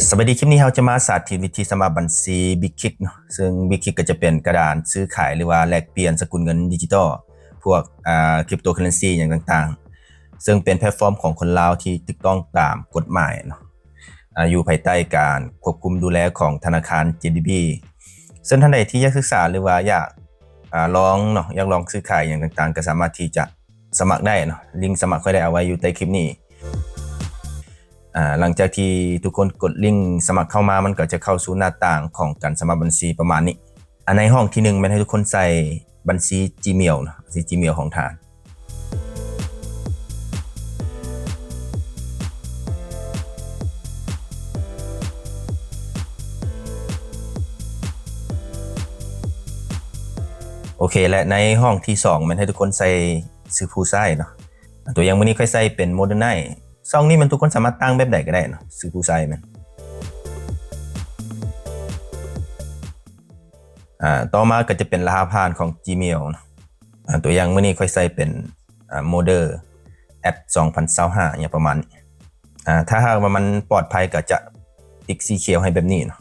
สวัสดีคลิปนี้เราจะมาสาธิตวิธีสมัครบัญชี Bitkik เนาะซึ่ง Bitkik ก็จะเป็นกระดานซื้อขายหรือว่าแลกเปลี่ยนสกุลเงินดิจิตอลพวกคริปโตเคอเรนซีอย่างต่างๆซึ่งเป็นแพลตฟอร์มของคนลาวที่ถูกต้องตามกฎหมายเนาะอยู่ภายใต้การควบคุมดูแลของธนาคาร JDB ซึ่งท่านใดที่อยากศึกษาหรือว่าอยากลองเนาะอยากลองซื้อขายอย่างต่างๆก็สามารถที่จะสมัครได้เนาะลิงก์สมัครค่อยได้เอาไว้อยู่ใต้คลิปนี้หลังจากที่ทุกคนกดลิงก์สมัครเข้ามามันก็จะเข้าสู่หน้าต่างของการสมัครบัญชีประมาณนี้ในห้องที่1มันให้ทุกคนใส่บัญชี Gmail นะบัญชี Gmail ของทางโอเคและในห้องที่2มันให้ทุกคนใส่ชื่อผู้ใช้เนาะตัวอย่างมื้อนี้ค่อยใส่เป็น Modern Night ซองนี้มันทุกคนสามารถตั้งแบบใดก็ได้เนาะชื่อผู้ใช้มันต่อมาก็จะเป็นรหัสผ่านของ Gmail นะตัวอย่างมื้อนี้ค่อยใส่เป็นmodel at 2025อย่างประมาณนี้ถ้าหากว่ามันปลอดภัยก็จะติ๊กสีเขียวให้แบบนี้เนาะ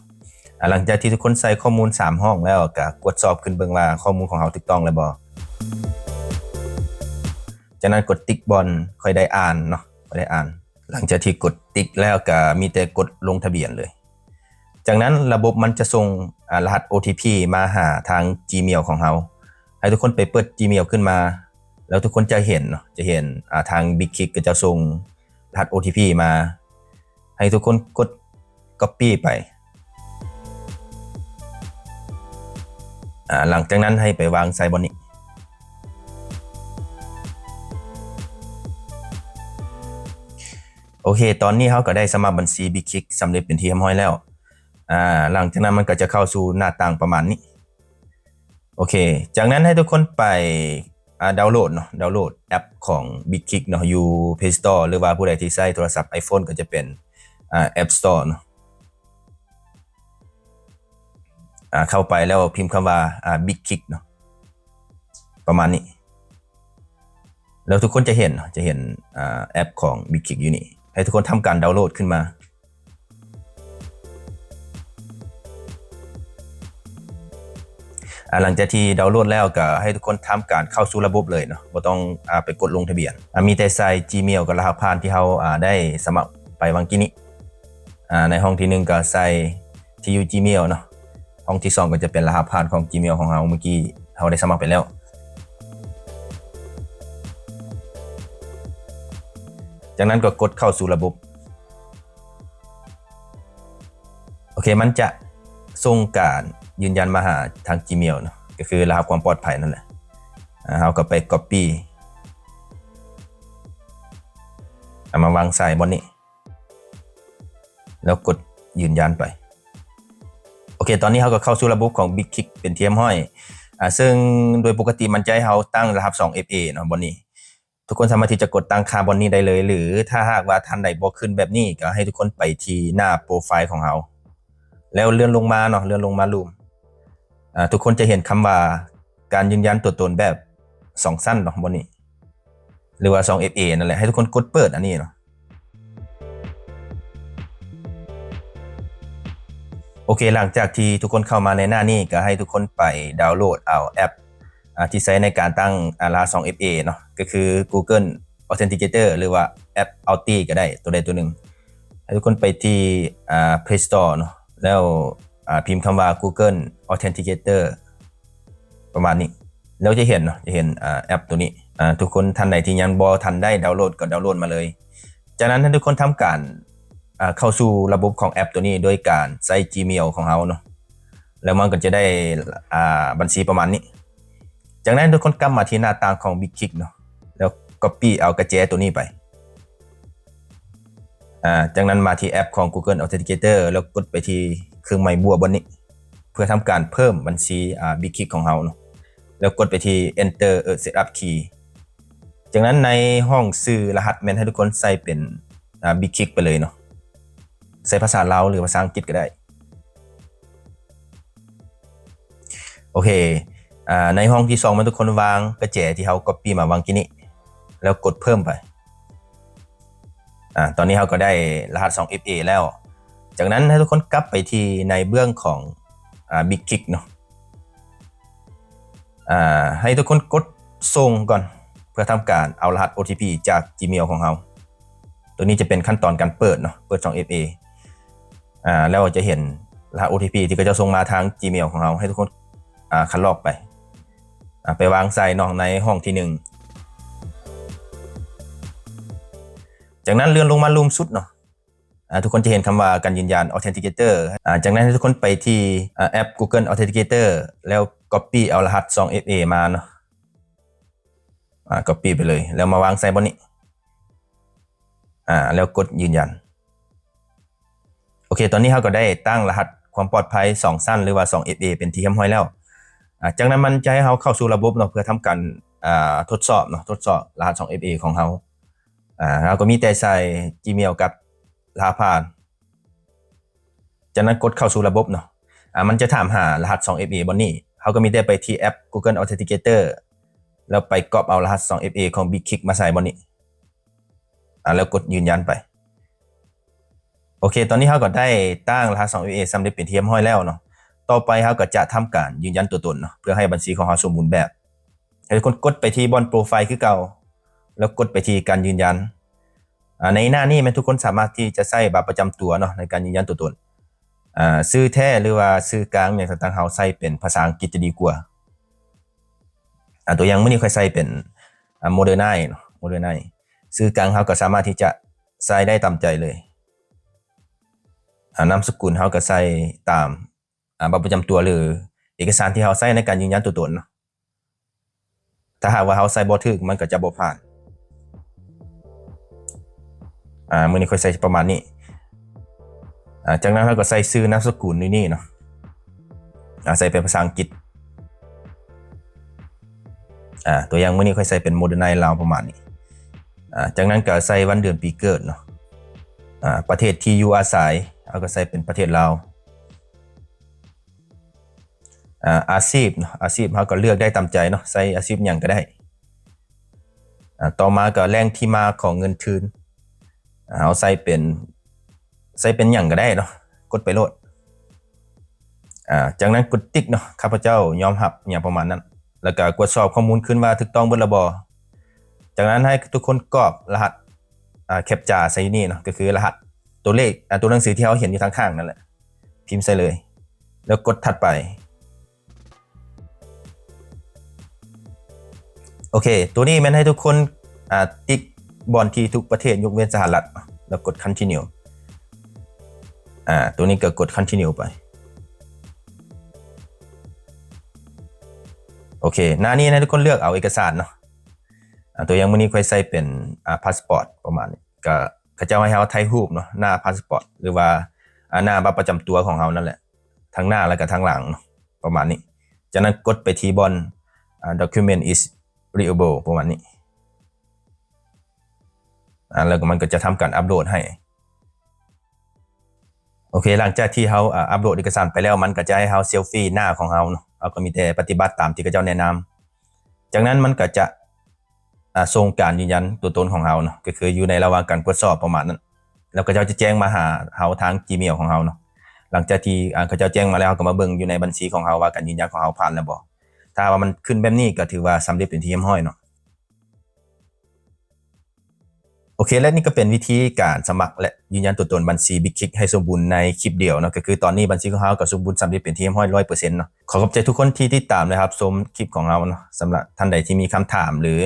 หลังจากที่ทุกคนใส่ข้อมูล3ห้องแล้วก็กดสอบขึ้นเบิ่งว่าข้อมูลของเราถูกต้องแล้วบ่จากนั้นกดติ๊กบอลค่อยได้อ่านเนาะค่อยได้อ่านหลังจากที่กดติ๊กแล้วก็มีแต่กดลงทะเบียนเลยจากนั้นระบบมันจะส่งรหัส OTP มาหาทาง Gmail ของเราให้ทุกคนไปเปิด Gmail ขึ้นมาแล้วทุกคนจะเห็นเนาะจะเห็นทาง Bitkik ก็จะส่งรหัส OTP มาให้ทุกคนกด Copy ไปหลังจากนั้นให้ไปวางใส่บนนี้โอเคตอนนี้เขาก็ได้สมัครบัญชี Bitkik สำเร็จเป็นที่เรียบร้อยแล้วหลังจากนั้นมันก็จะเข้าสู่หน้าต่างประมาณนี้โอเคจากนั้นให้ทุกคนไปดาวน์โหลดเนาะดาวน์โหลดแอปของ Bitkik เนาะอยู่ Play Store หรือว่าผู้ใดที่ใช้โทรศัพท์ iPhone ก็จะเป็นApp Store เนาะเข้าไปแล้วพิมพ์คำว่าBitkik เนาะประมาณนี้แล้วทุกคนจะเห็นแอปของ Bitkik อยู่นี่ให้ทุกคนทำการดาวน์โหลดขึ้นมาหลังจากที่ดาวน์โหลดแล้วก็ให้ทุกคนทำการเข้าสู่ระบบเลยเนาะบ่ต้องไปกดลงทะเบียนมีแต่ใส่ Gmail กับรหัสผ่านที่เราได้สมัครไปวันกี้นี้ในห้องที่1ก็ใส่ที่อยู่ Gmail เนาะห้องที่2ก็จะเป็นรหัสผ่านของ Gmail ของเราเมื่อกี้เราได้สมัครไปแล้วจากนั้นก็กดเข้าสู่ระบบโอเคมันจะส่งการยืนยันมาหาทาง Gmail เนาะก็คือรหัสความปลอดภัยนั่นแหละเราก็ไป Copy มาวางใส่บนนี้แล้วกดยืนยันไปโอเคตอนนี้เราก็เข้าสู่ระบบของ Bitkik เป็นที่เรียบร้อยซึ่งโดยปกติมันจะให้เราตั้งรหัส 2FA เนาะบนนี้ทุกคนสามารถที่จะกดตั้งค่าบนนี้ได้เลยหรือถ้าหากว่าท่านใดบ่ขึ้นแบบนี้ก็ให้ทุกคนไปที่หน้าโปรไฟล์ของเราแล้วเลื่อนลงมาเนาะเลื่อนลงมาลูมทุกคนจะเห็นคำว่าการยืนยันตัวตนแบบ2สั้นเนาะบนนี้หรือว่า 2FA นั่นแหละให้ทุกคนกดเปิดอันนี้เนาะโอเคหลังจากที่ทุกคนเข้ามาในหน้านี้ก็ให้ทุกคนไปดาวน์โหลดเอาแอปที่ใช้ในการตั้งรหัส 2FA เนาะก็คือ Google Authenticator หรือว่าแอป Authy ก็ได้ตัวใดตัวหนึ่งให้ทุกคนไปที่Play Store เนาะแล้วพิมพ์คำว่า Google Authenticator ประมาณนี้แล้วจะเห็นเนาะจะเห็นแอปตัวนี้ทุกคนท่านใดที่ยังบ่ทันได้ดาวน์โหลดก็ดาวน์โหลดมาเลยจากนั้นให้ทุกคนทำการเข้าสู่ระบบของแอปตัวนี้โดยการใส่ Gmail ของเราเนาะแล้วมันก็จะได้บัญชีประมาณนี้จากนั้นทุกคนกลับมาที่หน้าต่างของ Bitkik เนาะแล้ว Copy เอากระแจตัวนี้ไปจากนั้นมาที่แอปของ Google Authenticator แล้วกดไปที่เครื่องหมายบวกบนนี้เพื่อทำการเพิ่มบัญชีBitkik ของเราเนาะแล้วกดไปที่ Enter Setup Key จากนั้นในห้องซื้อรหัสแม่นให้ทุกคนใส่เป็นBitkik ไปเลยเนาะใส่ภาษาลาวหรือภาษาอังกฤษก็ได้โอเคในห้องที่2มันทุกคนวางกระแจที่เรา Copy มาวางกี้นี้แล้วกดเพิ่มไปตอนนี้เราก็ได้รหัส 2FA แล้ว จากนั้นให้ทุกคนกลับไปที่ในเบื้องของBig Kick เนาะให้ทุกคนกดส่งก่อนเพื่อทำการเอารหัส OTP จาก Gmail ของเราตัวนี้จะเป็นขั้นตอนการเปิดเนาะเปิดช่อง FA แล้วจะเห็นรหัส OTP ที่ก็จะส่งมาทาง Gmail ของเราให้ทุกคนคัดลอกไปวางใส่เนาะในห้องที่1จากนั้นเลื่อนลงมาลุ่มสุดเนาะทุกคนจะเห็นคำว่าการยืนยัน Authenticator จากนั้นให้ทุกคนไปที่แอป Google Authenticator แล้ว Copy เอารหัส 2FA มาเนาะCopy ไปเลยแล้วมาวางใส่บนนี้แล้วกดยืนยันโอเคตอนนี้เราก็ได้ตั้งรหัสความปลอดภัย2สั้นหรือว่า 2FA เป็นที่เรียบร้อยแล้วจากนั้นมันจะให้เราเข้าสู่ระบบเนาะเพื่อทำการทดสอบเนาะทดสอบรหัส 2FA ของเราเราก็มีแต่ใส่ Gmail กับรหัสผ่านจากนั้นกดเข้าสู่ระบบเนาะมันจะถามหารหัส 2FA บนนี้เราก็มีแต่ไปที่แอป Google Authenticator แล้วไปก๊อปเอารหัส 2FA ของ Big Kick มาใส่บนนี้แล้วกดยืนยันไปโอเคตอนนี้เราก็ได้ตั้งรหัส 2FA สำเร็จเป็นที่เรียบร้อยแล้วเนาะต่อไปเราก็จะทำการยืนยันตัวตนเนาะเพื่อให้บัญชีของเราสมบูรณ์แบบให้ทุกคนกดไปที่บนโปรไฟล์คือเก่าแล้วกดไปที่การยืนยันในหน้านี้ทุกคนสามารถที่จะใส่บัตรประจำตัวเนาะในการยืนยันตัวตนชื่อแท้หรือว่าชื่อกลางอย่างต่างๆเราใส่เป็นภาษาอังกฤษจะดีกว่าตัวอย่างมื้อนี้ค่อยใส่เป็นโมเดอร์ไนเนาะโมเดอร์ไนชื่อกลางเราก็สามารถที่จะใส่ได้ตามใจเลยนามสกุลเราก็ใส่ตามบัตรประจำตัวหรือเอกสารที่เราใส่ในการยืนยันตัวตนเนาะถ้าหากว่าเราใส่บ่ถูกมันก็จะบ่ผ่านมื้อนี้ค่อยใส่ประมาณนี้จากนั้นเราก็ใส่ชื่อนามสกุลนี่เนาะใส่เป็นภาษาอังกฤษตัวอย่างมื้อนี้ค่อยใส่เป็นโมเดอร์ไนลาวประมาณนี้จากนั้นก็ใส่วันเดือนปีเกิดเนาะประเทศที่อยู่อาศัยเราก็ใส่เป็นประเทศลาวอาชีพเนาะอาชีพเราก็เลือกได้ตามใจเนาะใส่อาชีพหยังก็ได้ต่อมาก็แหล่งที่มาของเงินทุนเอาใส่เป็นหยังก็ได้เนาะกดไปโหลดจากนั้นกดติ๊กเนาะข้าพเจ้ายอมรับอย่างประมาณนั้นแล้วก็ตรวจสอบข้อมูลขึ้นว่าถูกต้องเบิดแล้วบ่จากนั้นให้ทุกคนกรอกรหัสแคปจาใส่นี่เนาะก็คือรหัสตัวเลขตัวหนังสือที่เราเห็นอยู่ทางข้างนั่นแหละพิมพ์ใส่เลยแล้วกดถัดไปโอเคตัวนี้มันให้ทุกคนติ๊กบอลที่ทุกประเทศยกเว้นสหรัฐแล้วกด continue ตัวนี้ก็กด continue ไปโอเคหน้านี้นะทุกคนเลือกเอาเอกสารเนาะตัวอย่างมื้อนี้ค่อยใส่เป็นพาสปอร์ตประมาณนี้ก็เขาจะให้เราถ่ายรูปเนาะหน้าพาสปอร์ตหรือว่าหน้าบัตรประจำตัวของเรานั่นแหละทั้งหน้าแล้วก็ทั้งหลังเนาะประมาณนี้จากนั้นกดไปที่บนdocument is readable ประมาณนี้แล้วก็มันก็จะทำการอัปโหลดให้โอเคหลังจากที่เราอัปโหลดเอกสารไปแล้วมันก็จะให้เราเซลฟี่หน้าของเราเนาะเราก็มีแต่ปฏิบัติตามที่เขาเจ้าแนะนำจากนั้นมันก็จะส่งการยืนยันตัวตนของเราเนาะก็คืออยู่ในระหว่างการตรวจสอบประมาณนั้นแล้วก็เจ้าจะแจ้งมาหาเราทาง Gmail ของเราเนาะหลังจากที่เขาเจ้าแจ้งมาแล้วก็มาเบิ่งอยู่ในบัญชีของเราว่าการยืนยันของเราผ่านแล้วบ่ถ้าว่ามันขึ้นแบบนี้ก็ถือว่าสำเร็จเป็นที่เรียบร้อยเนาะโอเคและนี่ก็เป็นวิธีการสมัครและยืนยันตัวตนบัญชี Big Kick ให้สมบูรณ์ในคลิปเดียวเนาะก็คือตอนนี้บัญชีของเราก็สมบูรณ์สำเร็จเป็นที่เรียบร้อย 100% เนาะขอบใจทุกคนที่ติดตามนะครับชมคลิปของเราเนาะสำหรับท่านใดที่มีคำถามหรือ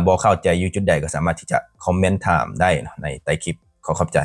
บ่เข้าใจอยู่จุดใดก็สามารถที่จะคอมเมนต์ถามได้ในใต้คลิปขอบใจ